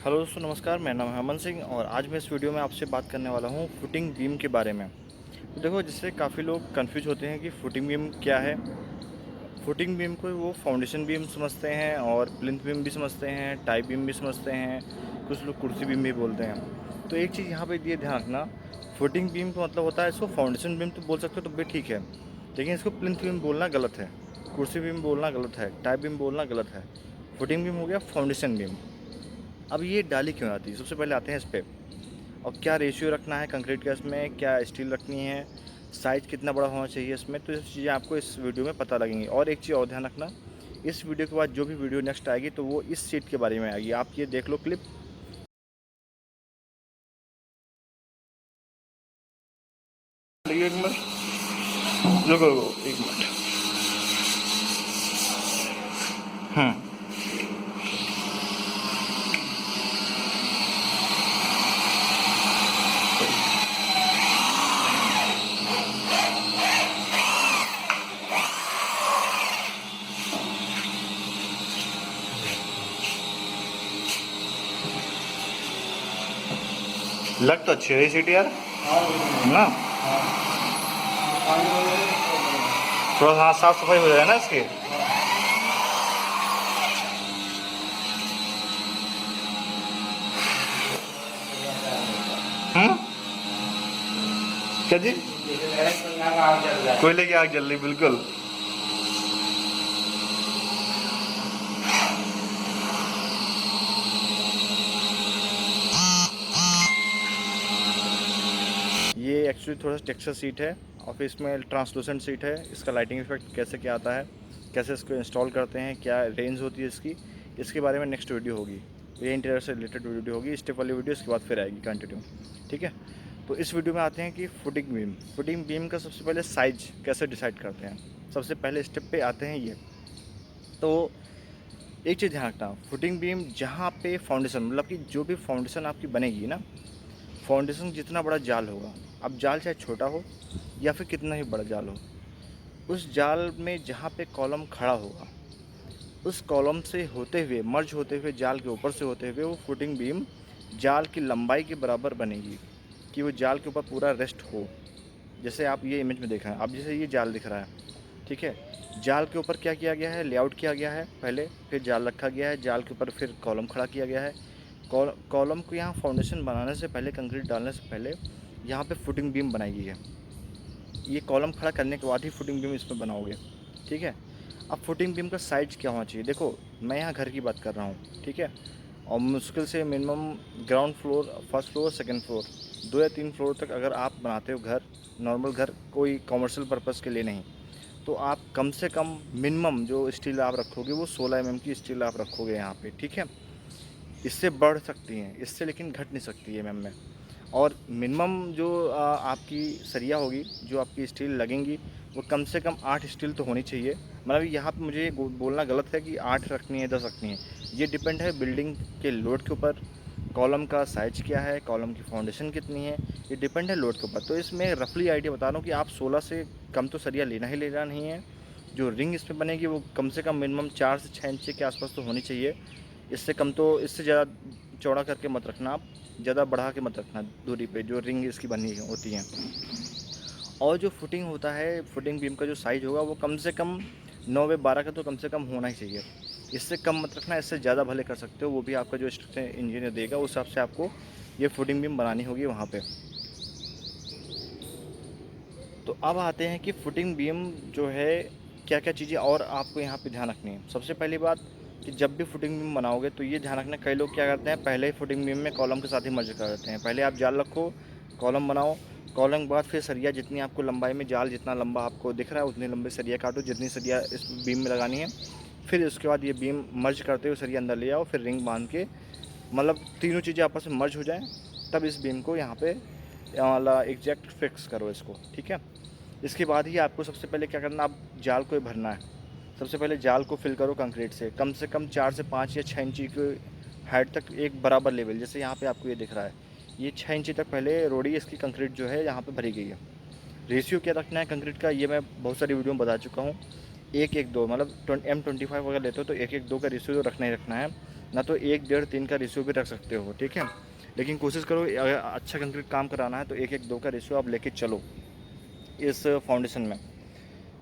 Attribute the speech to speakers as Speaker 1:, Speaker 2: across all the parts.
Speaker 1: Hello दोस्तों, नमस्कार। मेरा नाम है अमन सिंह और आज मैं इस वीडियो में आपसे बात करने वाला हूँ फुटिंग बीम के बारे में। तो देखो, जिससे काफ़ी लोग कंफ्यूज होते हैं कि फुटिंग बीम क्या है। फुटिंग बीम को वो फाउंडेशन बीम समझते हैं और प्लिंथ बीम भी समझते हैं, टाई बीम भी समझते हैं, कुछ लोग कुर्सी बीम भी बोलते हैं। तो एक चीज़ यहाँ पे ये ध्यान रखना, फुटिंग बीम का मतलब होता है, इसको फाउंडेशन बीम तो बोल सकते हो तो भी ठीक है, लेकिन इसको प्लिंथ बीम बोलना गलत है, कुर्सी बीम बोलना गलत है, टाई बीम बोलना गलत है। फुटिंग बीम हो गया फाउंडेशन बीम। अब ये डाली क्यों आती है, सबसे पहले आते हैं इस पे। और क्या रेशियो रखना है कंक्रीट का, इसमें क्या स्टील रखनी है, साइज़ कितना बड़ा होना चाहिए इसमें, तो ये चीज़ें आपको इस वीडियो में पता लगेंगी। और एक चीज़ और ध्यान रखना, इस वीडियो के बाद जो भी वीडियो नेक्स्ट आएगी तो वो इस सीट के बारे में आएगी। आप ये देख लो क्लिप। एक मिनट रुको रुको, एक मिनट। लग तो अच्छी है सीट यार, ना? थोड़ा हाँ साफ सफाई हो जाए ना इसकी। हम्म, क्या जी? कोयले की आग जल रही, बिल्कुल। ये एक्चुअली थोड़ा सा टेक्सचर सीट है और फिर इसमें ट्रांसलूसेंट सीट है। इसका लाइटिंग इफेक्ट कैसे क्या आता है, कैसे इसको इंस्टॉल करते हैं, क्या रेंज होती है इसकी, इसके बारे में नेक्स्ट वीडियो होगी। ये इंटीरियर से रिलेटेड वीडियो होगी, स्टेप वाली वीडियो इसके बाद फिर आएगी कंटिन्यू। ठीक है, तो इस वीडियो में आते हैं कि फुटिंग बीम का सबसे पहले साइज कैसे डिसाइड करते हैं। सबसे पहले स्टेप पे आते हैं ये। तो एक चीज़ ध्यान रखना, फुटिंग बीम जहाँ पे फाउंडेशन, मतलब कि जो भी फाउंडेशन आपकी बनेगी ना, फाउंडेशन जितना बड़ा जाल होगा, अब जाल चाहे छोटा हो या फिर कितना ही बड़ा जाल हो, उस जाल में जहाँ पे कॉलम खड़ा होगा, उस कॉलम से होते हुए, मर्ज होते हुए, जाल के ऊपर से होते हुए वो फुटिंग बीम जाल की लंबाई के बराबर बनेगी, कि वो जाल के ऊपर पूरा रेस्ट हो। जैसे आप ये इमेज में देखा है, अब जैसे ये जाल दिख रहा है, ठीक है, जाल के ऊपर क्या किया गया है, लेआउट किया गया है पहले, फिर जाल रखा गया है, जाल के ऊपर फिर कॉलम खड़ा किया गया है। कॉलम को यहाँ फाउंडेशन बनाने से पहले, कंक्रीट डालने से पहले यहाँ पे फुटिंग बीम बनाई गई है। ये कॉलम खड़ा करने के बाद ही फुटिंग बीम इसमें बनाओगे। ठीक है, अब फुटिंग बीम का साइज क्या होना चाहिए, देखो मैं यहाँ घर की बात कर रहा हूँ, ठीक है, और मुश्किल से minimum ground floor, first floor, second floor, 2 या 3 फ्लोर तक अगर आप बनाते हो घर, नॉर्मल घर, कोई कॉमर्शियल पर्पज़ के लिए नहीं, तो आप कम से कम मिनिमम जो स्टील आप रखोगे वो 16 mm की स्टील आप रखोगे यहाँ पे। ठीक है, इससे बढ़ सकती हैं, इससे लेकिन घट नहीं सकती है मैम में। और मिनिमम जो आपकी सरिया होगी, जो आपकी स्टील लगेंगी, वो कम से कम 8 स्टील तो होनी चाहिए। मतलब यहाँ पे मुझे बोलना गलत है कि 8 रखनी है, 10 रखनी है, ये डिपेंड है बिल्डिंग के लोड के ऊपर, कॉलम का साइज़ क्या है, कॉलम की फाउंडेशन कितनी है, ये डिपेंड है लोड के ऊपर। तो इसमें रफली आइडिया बता रहा हूँ कि आप 16 से कम तो सरिया लेना ही लेना नहीं है। जो रिंग इसमें बनेगी वो कम से कम मिनिमम 4 से 6 इंच के आसपास तो होनी चाहिए। इससे कम तो, इससे ज़्यादा चौड़ा करके मत रखना आप, ज़्यादा बढ़ा के मत रखना दूरी पे जो रिंग इसकी बनी होती हैं। और जो फुटिंग होता है, फुटिंग बीम का जो साइज़ होगा वो कम से कम 9/12 का तो कम से कम होना ही चाहिए। इससे कम मत रखना, इससे ज़्यादा भले कर सकते हो, वो भी आपका जो स्ट्रक्चर इंजीनियर देगा उस हिसाब से आपको ये फुटिंग बीम बनानी होगी वहाँ पे। तो अब आते हैं कि फुटिंग बीम जो है, क्या क्या चीज़ें और आपको यहाँ पे ध्यान रखनी है। सबसे पहली बात कि जब भी फुटिंग बीम बनाओगे तो ये ध्यान रखना, कई लोग क्या करते हैं, पहले ही फुटिंग बीम में कॉलम के साथ ही मर्ज कर देते हैं। पहले आप जाल रखो, कॉलम बनाओ, कॉलम के बाद फिर सरिया, जितनी आपको लंबाई में जाल जितना लंबा आपको दिख रहा है उतनी लंबी सरिया काटो, जितनी सरिया इस बीम में लगानी है। फिर उसके बाद ये बीम मर्ज करते हुए सरिया अंदर ले आओ, फिर रिंग बांध के, मतलब तीनों चीज़ें आपस में मर्ज हो जाएँ, तब इस बीम को यहाँ पे वाला एग्जैक्ट फिक्स करो इसको। ठीक है, इसके बाद ही आपको सबसे पहले क्या करना, आप जाल को भरना है। सबसे पहले जाल को फिल करो कंक्रीट से कम 4 से 5 या 6 इंची की हाइट तक, एक बराबर लेवल, जैसे यहाँ पे आपको ये दिख रहा है, ये 6 इंची तक पहले रोड़ी इसकी कंक्रीट जो है यहाँ पे भरी गई है। रेशियो क्या रखना है कंक्रीट का, ये मैं बहुत सारी वीडियो में बता चुका हूँ। 1:1:2, मतलब M25 अगर लेते हो तो 1:1:2 का रेशियो रखना ही रखना है। ना तो 1 डेढ़ 3 का रेशियो भी रख सकते हो, ठीक है। लेकिन कोशिश करो अगर अच्छा कंक्रीट काम कराना है तो 1-1-2 का रेशियो आप लेके चलो इस फाउंडेशन में।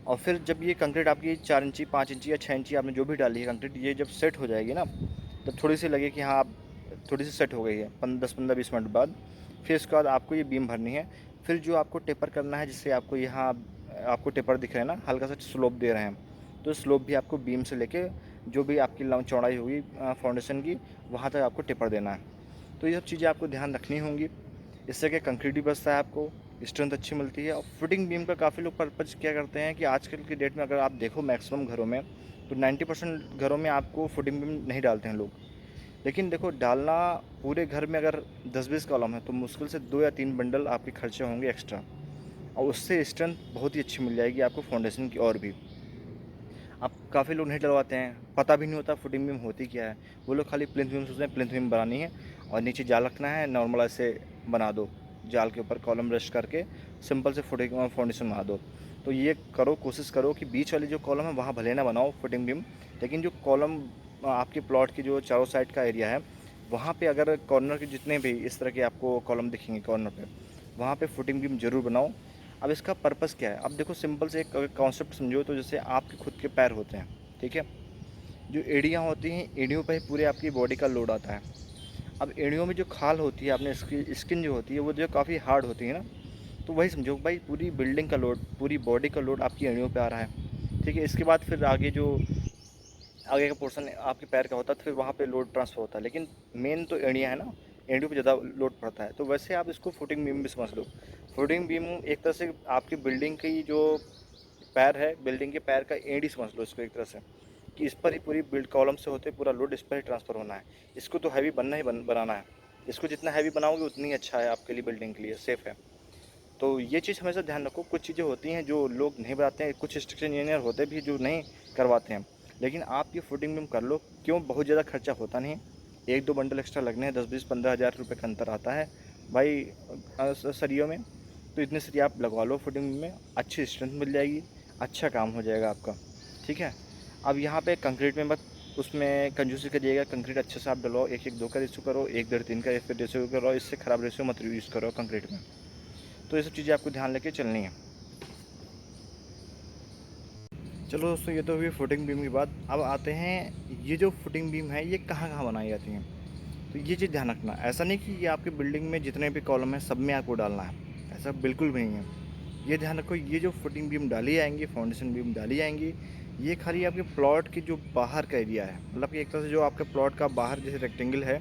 Speaker 1: और फिर जब ये कंक्रीट आपकी 4 इंची 5 इंची या 6 इंची आपने जो भी डाली है कंक्रीट, ये जब सेट हो जाएगी ना, तब थोड़ी सी लगे कि हाँ आप थोड़ी सी सेट हो गई है 10-15-20 मिनट बाद, फिर उसके बाद आपको ये बीम भरनी है। फिर जो आपको टेपर करना है, जिससे आपको यहाँ आपको टेपर दिख रहे हैं ना, हल्का सा स्लोप दे रहे हैं, तो स्लोप भी आपको बीम से लेके जो भी आपकी चौड़ाई होगी फाउंडेशन की, वहाँ तक आपको टेपर देना है। तो ये सब चीज़ें आपको ध्यान रखनी होंगी। इससे क्या कंक्रीट भी बचता है, आपको स्ट्रेंथ अच्छी मिलती है। और फुटिंग बीम का काफ़ी लोग पर्पज़ क्या करते हैं कि आजकल की डेट में अगर आप देखो मैक्सिमम घरों में, तो 90% घरों में आपको फुटिंग बीम नहीं डालते हैं लोग। लेकिन देखो डालना, पूरे घर में अगर 10-20 कॉलम है तो मुश्किल से 2 या 3 बंडल आपके खर्चे होंगे एक्स्ट्रा, और उससे स्ट्रेंथ बहुत ही अच्छी मिल जाएगी आपको फाउंडेशन की। और भी अब काफ़ी लोग नहीं डलवाते हैं, पता भी नहीं होता फुटिंग बीम होती क्या है। वो लोग खाली प्लिंथ बीम सोचते हैं प्लिंथ बीम बनानी है और नीचे जाल रखना है, नॉर्मल ऐसे बना दो, जाल के ऊपर कॉलम रेस्ट करके सिंपल से फुटिंग फाउंडेशन बना दो। तो ये करो, कोशिश करो कि बीच वाली जो कॉलम है वहाँ भले ना बनाओ फुटिंग बीम, लेकिन जो कॉलम आपके प्लॉट की जो चारों साइड का एरिया है, वहाँ पे अगर कॉर्नर के जितने भी इस तरह के आपको कॉलम दिखेंगे कॉर्नर पे, वहाँ पे फुटिंग बीम ज़रूर बनाओ। अब इसका पर्पज़ क्या है, अब देखो सिंपल से एक कॉन्सेप्ट समझो, तो जैसे आपके खुद के पैर होते हैं, ठीक है। जो एड़ियाँ होती हैं, एड़ियों पे ही पूरे आपकी बॉडी का लोड आता है। अब एड़ियों में जो खाल होती है, आपने स्किन जो होती है वो जो काफ़ी हार्ड होती है ना, तो वही समझो भाई पूरी बिल्डिंग का लोड, पूरी बॉडी का लोड आपकी एड़ियों पे आ रहा है, ठीक है। इसके बाद फिर आगे जो आगे का पोर्शन आपके पैर का होता है, तो फिर वहाँ पे लोड ट्रांसफ़र होता है। लेकिन मेन तो एड़ियाँ है ना, एड़ियों पे ज़्यादा लोड पड़ता है। तो वैसे आप इसको फुटिंग बीम भी समझ लो। फुटिंग बीम एक तरह से आपकी बिल्डिंग की जो पैर है, बिल्डिंग के पैर का एड़ी समझ लो इसको एक तरह से, कि इस पर ही पूरी बिल्ड कॉलम से होते पूरा लोड इस पर ही ट्रांसफ़र होना है। इसको तो हैवी बनना ही बनाना है। इसको जितना हैवी बनाओगे उतनी अच्छा है आपके लिए, बिल्डिंग के लिए सेफ़ है। तो ये चीज़ हमेशा ध्यान रखो। कुछ चीज़ें होती हैं जो लोग नहीं बताते हैं, कुछ स्ट्रक्चर इंजीनियर होते भी जो नहीं करवाते हैं। लेकिन आप ये फुटिंग बीम कर लो, क्यों, बहुत ज़्यादा खर्चा होता नहीं, 1-2 बंडल एक्स्ट्रा लगने हैं, 10-20-15 हज़ार रुपये का अंतर आता है भाई सरियों में। तो इतने सरिया आप लगवा लो फुटिंग बीम में, अच्छी स्ट्रेंथ मिल जाएगी, अच्छा काम हो जाएगा आपका, ठीक है। अब यहाँ पे कंक्रीट में मत उसमें कंजूसी करिएगा, कंक्रीट अच्छे से आप डलवाओ, 1-1-2 का रेशियो करो, 1-1.5-3 का रेशियो करो, इससे ख़राब रेशियो मत यूज़ करो कंक्रीट में। तो ये सब चीज़ें आपको ध्यान लेके चलनी है। चलो दोस्तों, ये तो हुई फुटिंग बीम की बात। अब आते हैं ये जो फुटिंग बीम है ये कहाँ कहाँ बनाई जाती हैं। तो ये चीज़ ध्यान रखना, ऐसा नहीं कि ये आपकी बिल्डिंग में जितने भी कॉलम हैं सब में आपको डालना है, ऐसा बिल्कुल भी नहीं है। ये ध्यान रखो, ये जो फुटिंग बीम डाली जाएंगी, फाउंडेशन बीम डाली जाएंगी, ये खाली आपके प्लॉट की जो बाहर का एरिया है, मतलब कि एक तरह से जो आपके प्लॉट का बाहर जैसे रेक्टेंगल है,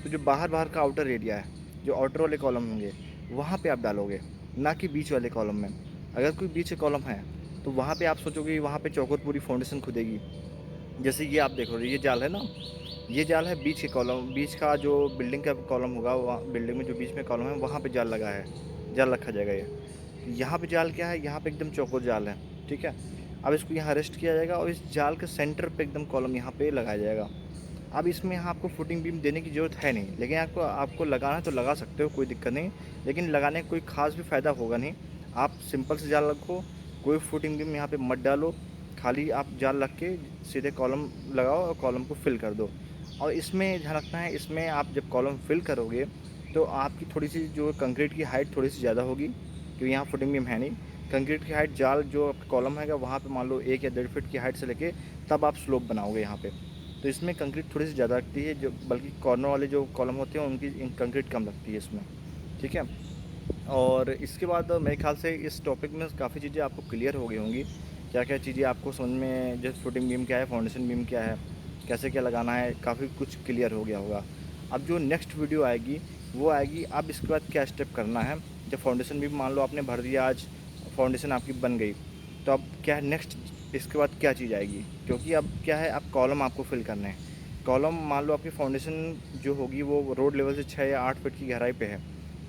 Speaker 1: तो जो बाहर बाहर का आउटर एरिया है, जो आउटर वाले कॉलम होंगे वहाँ पे आप डालोगे, ना कि बीच वाले कॉलम में। अगर कोई बीच कॉलम है तो वहाँ पे आप सोचोगे वहाँ पे चौकोर पूरी फाउंडेशन खुदेगी। जैसे ये आप देख रहे हो, ये जाल है ना, ये जाल है बीच के कॉलम, बीच का जो बिल्डिंग का कॉलम होगा, वहाँ बिल्डिंग में जो बीच में कॉलम है वहाँ पे जाल लगा है, जाल रखा जाएगा ये। यहाँ पे जाल क्या है, यहाँ पे एकदम चौकोर जाल है, ठीक है। अब इसको यहाँ रेस्ट किया जाएगा और इस जाल के सेंटर पे एकदम कॉलम यहाँ पे लगाया जाएगा। अब इसमें यहाँ आपको फुटिंग बीम देने की ज़रूरत है नहीं, लेकिन आपको आपको लगाना तो लगा सकते हो, कोई दिक्कत नहीं। लेकिन लगाने का कोई ख़ास भी फ़ायदा होगा नहीं। आप सिंपल से जाल रखो, कोई फुटिंग बीम यहाँ पे मत डालो, खाली आप जाल रख के सीधे कॉलम लगाओ और कॉलम को फिल कर दो। और इसमें ध्यान रखना है, इसमें आप जब कॉलम फिल करोगे तो आपकी थोड़ी सी जो कंक्रीट की हाइट थोड़ी सी ज़्यादा होगी, क्योंकि यहाँ फुटिंग बीम है नहीं। कंक्रीट की हाइट जाल जो कॉलम है वहाँ पे मान लो 1 या 1.5 फीट की हाइट से लेके तब आप स्लोप बनाओगे यहाँ पे। तो इसमें कंक्रीट थोड़ी सी ज़्यादा लगती है, जो बल्कि कॉर्नर वाले जो कॉलम होते हैं उनकी कंक्रीट कम लगती है इसमें, ठीक है। और इसके बाद मेरे ख्याल से इस टॉपिक में काफ़ी चीज़ें आपको क्लियर हो गई होंगी, क्या क्या चीज़ें आपको समझ में, जैसे फुटिंग बीम क्या है, फाउंडेशन बीम क्या है, कैसे क्या लगाना है, काफ़ी कुछ क्लियर हो गया होगा। अब जो नेक्स्ट वीडियो आएगी वो आएगी, अब इसके बाद क्या स्टेप करना है। जब फाउंडेशन बीम मान लो आपने भर दिया, आज फाउंडेशन आपकी बन गई, तो अब क्या है नेक्स्ट, इसके बाद क्या चीज़ आएगी, क्योंकि अब क्या है, अब कॉलम आपको फिल करने हैं। कॉलम मान लो आपकी फाउंडेशन जो होगी वो रोड लेवल से 6 या 8 फीट की गहराई पे है,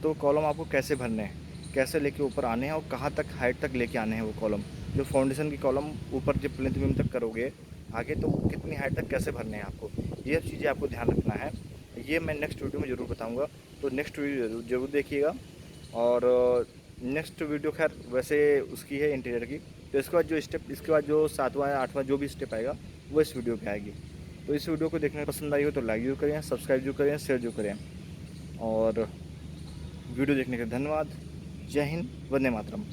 Speaker 1: तो कॉलम आपको कैसे भरने हैं, कैसे लेके ऊपर आने हैं और कहाँ तक हाइट तक लेके आने हैं वो कॉलम। जो फाउंडेशन की कॉलम ऊपर जब प्लिंथ बीम तक करोगे आगे, तो कितनी हाइट तक कैसे भरने हैं आपको, ये चीज़ें आपको ध्यान रखना है। ये मैं नेक्स्ट वीडियो में ज़रूर बताऊँगा, तो नेक्स्ट वीडियो ज़रूर देखिएगा। और नेक्स्ट वीडियो खैर वैसे उसकी है इंटीरियर की, तो इसके बाद जो स्टेप, इसके बाद जो 7वां या 8वां जो भी स्टेप आएगा वो इस वीडियो पे आएगी। तो इस वीडियो को देखने पसंद आई हो तो लाइक जरूर करें, सब्सक्राइब जरूर करें, शेयर जरूर करें। और वीडियो देखने के लिए धन्यवाद। जय हिंद, वंदे मातरम।